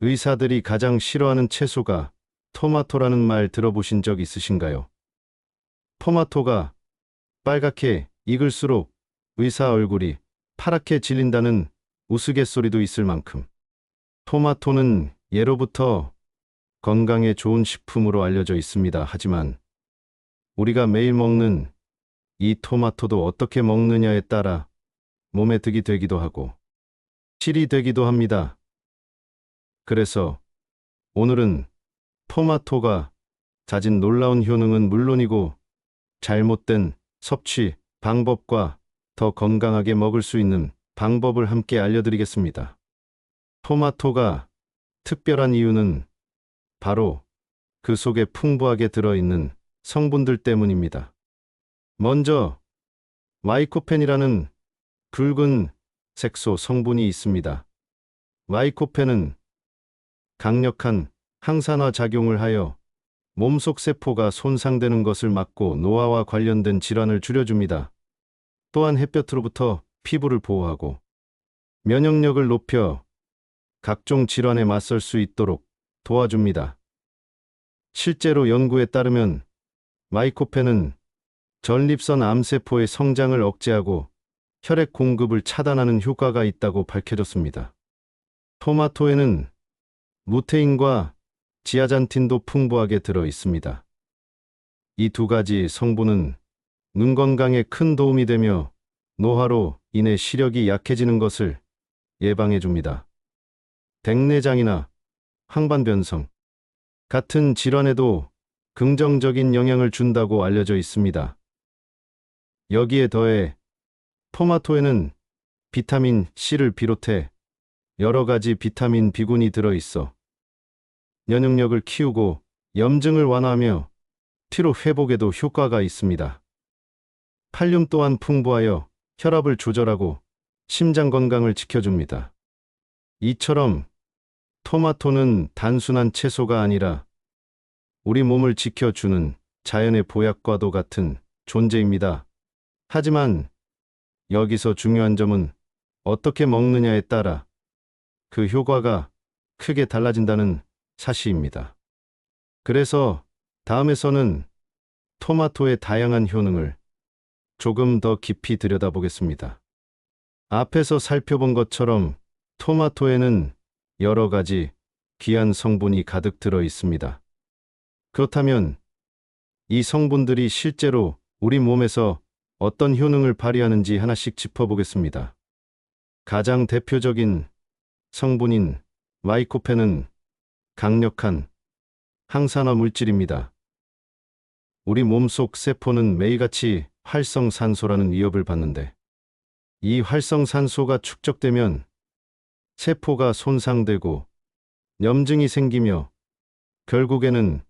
의사들이 가장 싫어하는 채소가 토마토라는 말 들어보신 적 있으신가요? 토마토가 빨갛게 익을수록 의사 얼굴이 파랗게 질린다는 우스갯소리도 있을 만큼 토마토는 예로부터 건강에 좋은 식품으로 알려져 있습니다. 하지만 우리가 매일 먹는 이 토마토도 어떻게 먹느냐에 따라 몸에 득이 되기도 하고 실이 되기도 합니다. 그래서 오늘은 토마토가 가진 놀라운 효능은 물론이고 잘못된 섭취 방법과 더 건강하게 먹을 수 있는 방법을 함께 알려드리겠습니다. 토마토가 특별한 이유는 바로 그 속에 풍부하게 들어있는 성분들 때문입니다. 먼저 라이코펜이라는 붉은 색소 성분이 있습니다. 라이코펜은 강력한 항산화 작용을 하여 몸속 세포가 손상되는 것을 막고 노화와 관련된 질환을 줄여줍니다. 또한 햇볕으로부터 피부를 보호하고 면역력을 높여 각종 질환에 맞설 수 있도록 도와줍니다. 실제로 연구에 따르면 라이코펜은 전립선 암세포의 성장을 억제하고 혈액 공급을 차단하는 효과가 있다고 밝혀졌습니다. 토마토에는 루테인과 지아잔틴도 풍부하게 들어 있습니다. 이 두 가지 성분은 눈 건강에 큰 도움이 되며 노화로 인해 시력이 약해지는 것을 예방해 줍니다. 백내장이나 황반변성 같은 질환에도 긍정적인 영향을 준다고 알려져 있습니다. 여기에 더해 토마토에는 비타민 C를 비롯해 여러 가지 비타민 B군이 들어있어 면역력을 키우고 염증을 완화하며 피로 회복에도 효과가 있습니다. 칼륨 또한 풍부하여 혈압을 조절하고 심장 건강을 지켜줍니다. 이처럼 토마토는 단순한 채소가 아니라 우리 몸을 지켜주는 자연의 보약과도 같은 존재입니다. 하지만 여기서 중요한 점은 어떻게 먹느냐에 따라 그 효과가 크게 달라진다는 사실입니다. 그래서 다음에서는 토마토의 다양한 효능을 조금 더 깊이 들여다보겠습니다. 앞에서 살펴본 것처럼 토마토에는 여러 가지 귀한 성분이 가득 들어 있습니다. 그렇다면 이 성분들이 실제로 우리 몸에서 어떤 효능을 발휘하는지 하나씩 짚어보겠습니다. 가장 대표적인 성분인 라이코펜은 강력한 항산화 물질입니다. 우리 몸속 세포는 매일같이 활성산소라는 위협을 받는데 이 활성산소가 축적되면 세포가 손상되고 염증이 생기며 결국에는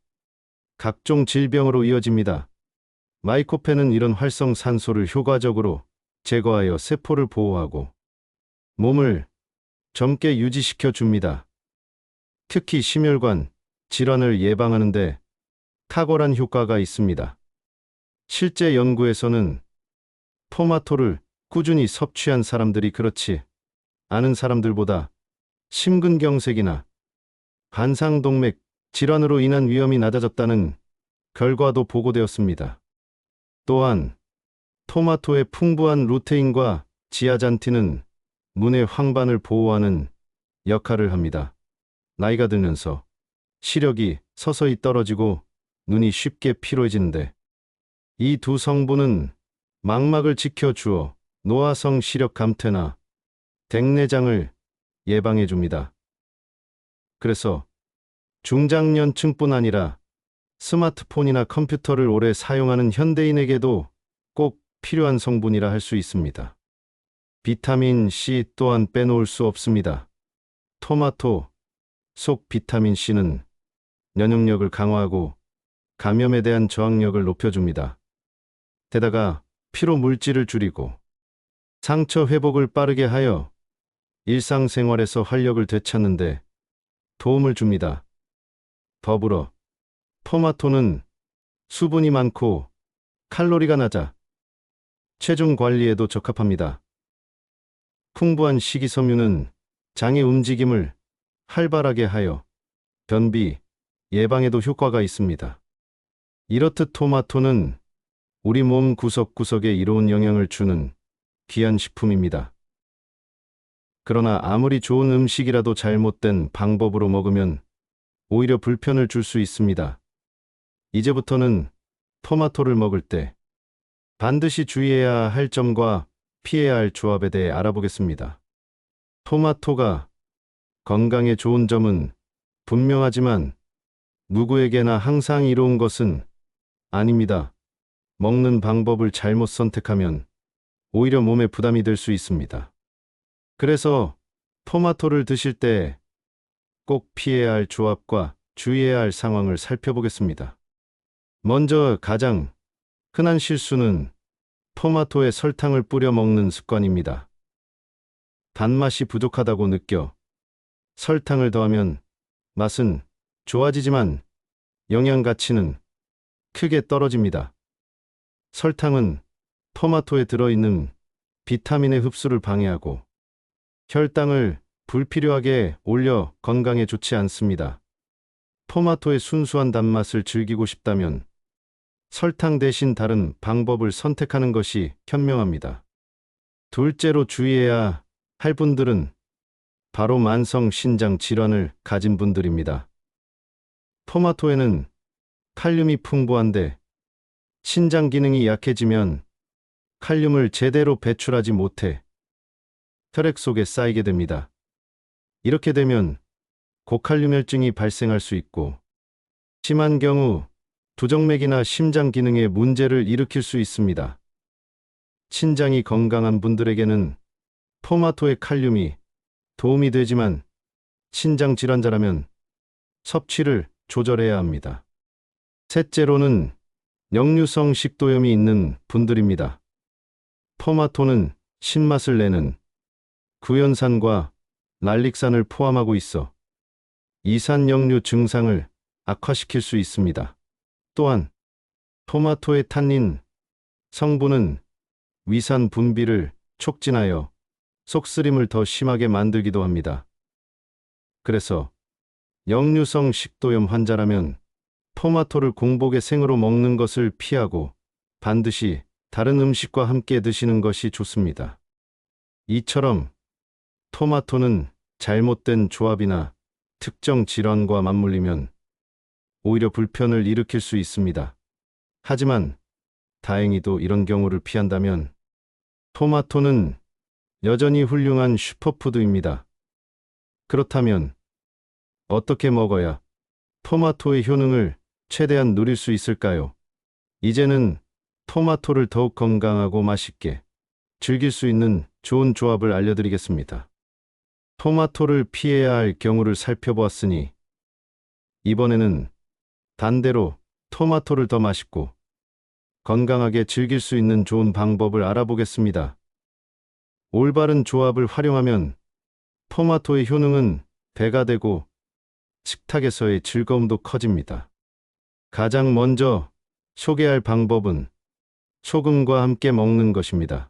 각종 질병으로 이어집니다. 라이코펜은 이런 활성산소를 효과적으로 제거하여 세포를 보호하고 몸을 젊게 유지시켜 줍니다. 특히 심혈관 질환을 예방하는 데 탁월한 효과가 있습니다. 실제 연구에서는 토마토를 꾸준히 섭취한 사람들이 그렇지 않은 사람들보다 심근경색이나 관상동맥 질환으로 인한 위험이 낮아졌다는 결과도 보고되었습니다. 또한 토마토의 풍부한 루테인과 지아잔틴은 눈의 황반을 보호하는 역할을 합니다. 나이가 들면서 시력이 서서히 떨어지고 눈이 쉽게 피로해지는데 이 두 성분은 망막을 지켜주어 노화성 시력 감퇴나 백내장을 예방해 줍니다. 그래서 중장년층뿐 아니라 스마트폰이나 컴퓨터를 오래 사용하는 현대인에게도 꼭 필요한 성분이라 할 수 있습니다. 비타민 C 또한 빼놓을 수 없습니다. 토마토 속 비타민 C는 면역력을 강화하고 감염에 대한 저항력을 높여줍니다. 게다가 피로 물질을 줄이고 상처 회복을 빠르게 하여 일상생활에서 활력을 되찾는 데 도움을 줍니다. 더불어 토마토는 수분이 많고 칼로리가 낮아 체중 관리에도 적합합니다. 풍부한 식이섬유는 장의 움직임을 활발하게 하여 변비 예방에도 효과가 있습니다. 이렇듯 토마토는 우리 몸 구석구석에 이로운 영향을 주는 귀한 식품입니다. 그러나 아무리 좋은 음식이라도 잘못된 방법으로 먹으면 오히려 불편을 줄 수 있습니다. 이제부터는 토마토를 먹을 때 반드시 주의해야 할 점과 피해야 할 조합에 대해 알아보겠습니다. 토마토가 건강에 좋은 점은 분명하지만 누구에게나 항상 이로운 것은 아닙니다. 먹는 방법을 잘못 선택하면 오히려 몸에 부담이 될 수 있습니다. 그래서 토마토를 드실 때 꼭 피해야 할 조합과 주의해야 할 상황을 살펴보겠습니다. 먼저 가장 흔한 실수는 토마토에 설탕을 뿌려 먹는 습관입니다. 단맛이 부족하다고 느껴 설탕을 더하면 맛은 좋아지지만 영양 가치는 크게 떨어집니다. 설탕은 토마토에 들어있는 비타민의 흡수를 방해하고 혈당을 불필요하게 올려 건강에 좋지 않습니다. 토마토의 순수한 단맛을 즐기고 싶다면 설탕 대신 다른 방법을 선택하는 것이 현명합니다. 둘째로 주의해야 할 분들은 바로 만성 신장 질환을 가진 분들입니다. 토마토에는 칼륨이 풍부한데 신장 기능이 약해지면 칼륨을 제대로 배출하지 못해 혈액 속에 쌓이게 됩니다. 이렇게 되면 고칼륨혈증이 발생할 수 있고 심한 경우 두정맥이나 심장 기능에 문제를 일으킬 수 있습니다. 신장이 건강한 분들에게는 토마토의 칼륨이 도움이 되지만 신장 질환자라면 섭취를 조절해야 합니다. 셋째로는 역류성 식도염이 있는 분들입니다. 토마토는 신맛을 내는 구연산과 랄릭산을 포함하고 있어 이산역류 증상을 악화시킬 수 있습니다. 또한 토마토의 탄닌 성분은 위산 분비를 촉진하여 속쓰림을 더 심하게 만들기도 합니다. 그래서 역류성 식도염 환자라면 토마토를 공복에 생으로 먹는 것을 피하고 반드시 다른 음식과 함께 드시는 것이 좋습니다. 이처럼 토마토는 잘못된 조합이나 특정 질환과 맞물리면 오히려 불편을 일으킬 수 있습니다. 하지만 다행히도 이런 경우를 피한다면 토마토는 여전히 훌륭한 슈퍼푸드입니다. 그렇다면 어떻게 먹어야 토마토의 효능을 최대한 누릴 수 있을까요? 이제는 토마토를 더욱 건강하고 맛있게 즐길 수 있는 좋은 조합을 알려드리겠습니다. 토마토를 피해야 할 경우를 살펴보았으니 이번에는 반대로 토마토를 더 맛있고 건강하게 즐길 수 있는 좋은 방법을 알아보겠습니다. 올바른 조합을 활용하면 토마토의 효능은 배가 되고 식탁에서의 즐거움도 커집니다. 가장 먼저 소개할 방법은 소금과 함께 먹는 것입니다.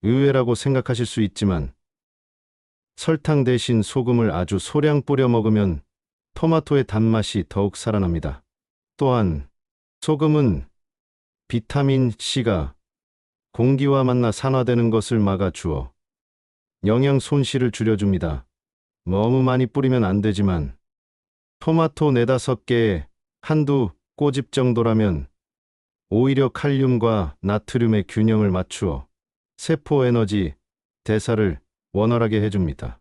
의외라고 생각하실 수 있지만 설탕 대신 소금을 아주 소량 뿌려 먹으면 토마토의 단맛이 더욱 살아납니다. 또한 소금은 비타민 C가 공기와 만나 산화되는 것을 막아주어 영양 손실을 줄여줍니다. 너무 많이 뿌리면 안 되지만 토마토 4-5개에 한두 꼬집 정도라면 오히려 칼륨과 나트륨의 균형을 맞추어 세포 에너지 대사를 원활하게 해줍니다.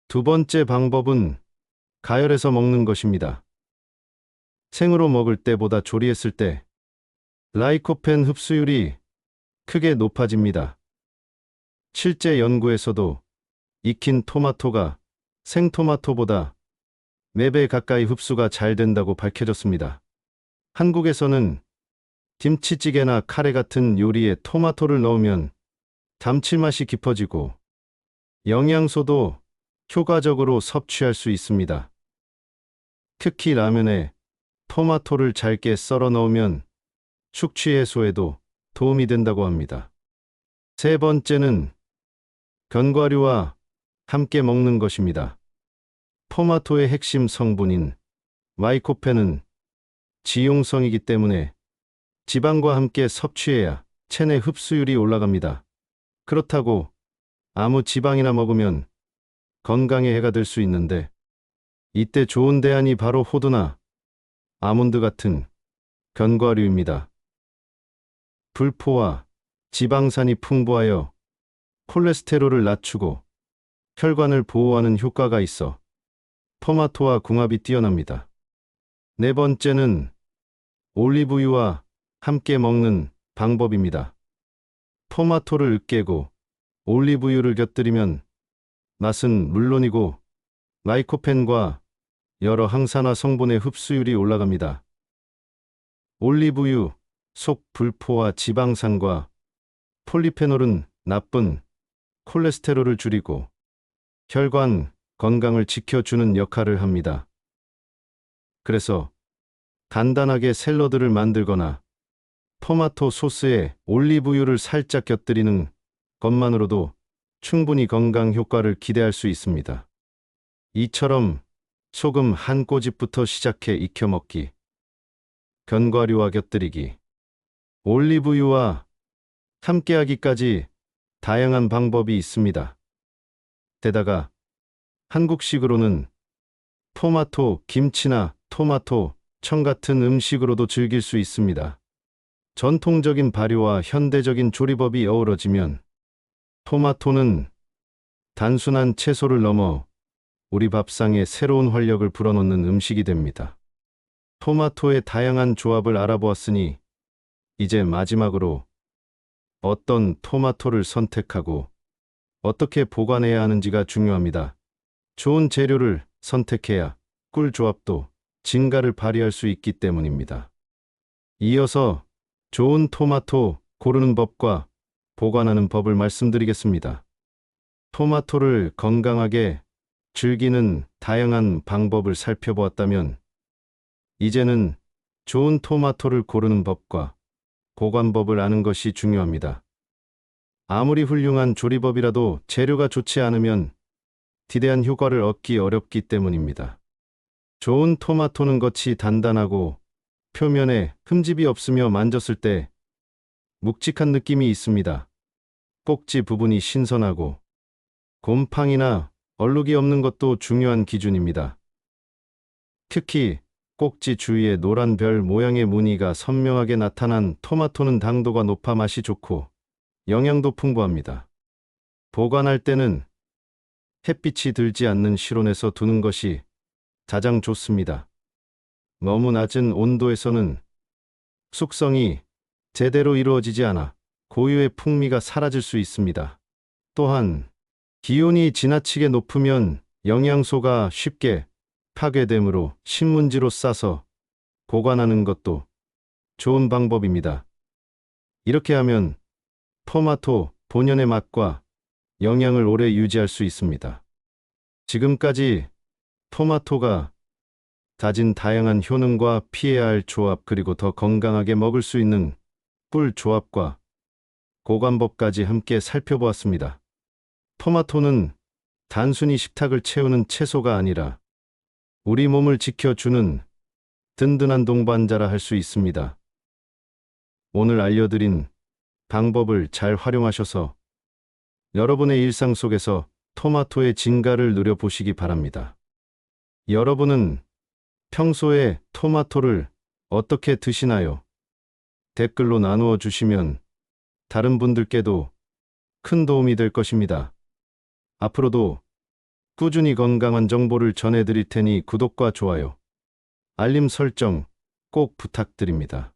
두 번째 방법은 가열해서 먹는 것입니다. 생으로 먹을 때보다 조리했을 때 라이코펜 흡수율이 크게 높아집니다. 실제 연구에서도 익힌 토마토가 생토마토보다 4배 가까이 흡수가 잘 된다고 밝혀졌습니다. 한국에서는 김치찌개나 카레 같은 요리에 토마토를 넣으면 감칠맛이 깊어지고 영양소도 효과적으로 섭취할 수 있습니다. 특히 라면에 토마토를 잘게 썰어 넣으면 숙취 해소에도 도움이 된다고 합니다. 세 번째는 견과류와 함께 먹는 것입니다. 토마토의 핵심 성분인 라이코펜은 지용성이기 때문에 지방과 함께 섭취해야 체내 흡수율이 올라갑니다. 그렇다고 아무 지방이나 먹으면 건강에 해가 될 수 있는데, 이때 좋은 대안이 바로 호두나 아몬드 같은 견과류입니다. 불포와 지방산이 풍부하여 콜레스테롤을 낮추고 혈관을 보호하는 효과가 있어 토마토와 궁합이 뛰어납니다. 네 번째는 올리브유와 함께 먹는 방법입니다. 토마토를 으깨고 올리브유를 곁들이면 맛은 물론이고 라이코펜과 여러 항산화 성분의 흡수율이 올라갑니다. 올리브유 속 불포와 지방산과 폴리페놀은 나쁜 콜레스테롤을 줄이고 혈관 건강을 지켜주는 역할을 합니다. 그래서 간단하게 샐러드를 만들거나 토마토 소스에 올리브유를 살짝 곁들이는 것만으로도 충분히 건강 효과를 기대할 수 있습니다. 이처럼 소금 한 꼬집부터 시작해 익혀 먹기, 견과류와 곁들이기, 올리브유와 함께하기까지 다양한 방법이 있습니다. 게다가 한국식으로는 토마토 김치나 토마토 청 같은 음식으로도 즐길 수 있습니다. 전통적인 발효와 현대적인 조리법이 어우러지면 토마토는 단순한 채소를 넘어 우리 밥상에 새로운 활력을 불어넣는 음식이 됩니다. 토마토의 다양한 조합을 알아보았으니 이제 마지막으로 어떤 토마토를 선택하고 어떻게 보관해야 하는지가 중요합니다. 좋은 재료를 선택해야 꿀 조합도 진가를 발휘할 수 있기 때문입니다. 이어서 좋은 토마토 고르는 법과 보관하는 법을 말씀드리겠습니다. 토마토를 건강하게 즐기는 다양한 방법을 살펴보았다면, 이제는 좋은 토마토를 고르는 법과 보관법을 아는 것이 중요합니다. 아무리 훌륭한 조리법이라도 재료가 좋지 않으면 기대한 효과를 얻기 어렵기 때문입니다. 좋은 토마토는 겉이 단단하고 표면에 흠집이 없으며 만졌을 때 묵직한 느낌이 있습니다. 꼭지 부분이 신선하고 곰팡이나 얼룩이 없는 것도 중요한 기준입니다. 특히 꼭지 주위에 노란 별 모양의 무늬가 선명하게 나타난 토마토는 당도가 높아 맛이 좋고 영양도 풍부합니다. 보관할 때는 햇빛이 들지 않는 실온에서 두는 것이 가장 좋습니다. 너무 낮은 온도에서는 숙성이 제대로 이루어지지 않아 고유의 풍미가 사라질 수 있습니다. 또한 기온이 지나치게 높으면 영양소가 쉽게 파괴되므로 신문지로 싸서 보관하는 것도 좋은 방법입니다. 이렇게 하면 토마토 본연의 맛과 영양을 오래 유지할 수 있습니다. 지금까지 토마토가 가진 다양한 효능과 피해야 할 조합, 그리고 더 건강하게 먹을 수 있는 꿀 조합과 보관법까지 함께 살펴보았습니다. 토마토는 단순히 식탁을 채우는 채소가 아니라 우리 몸을 지켜주는 든든한 동반자라 할 수 있습니다. 오늘 알려드린 방법을 잘 활용하셔서 여러분의 일상 속에서 토마토의 진가를 누려보시기 바랍니다. 여러분은 평소에 토마토를 어떻게 드시나요? 댓글로 나누어 주시면 다른 분들께도 큰 도움이 될 것입니다. 앞으로도 꾸준히 건강한 정보를 전해드릴 테니 구독과 좋아요, 알림 설정 꼭 부탁드립니다.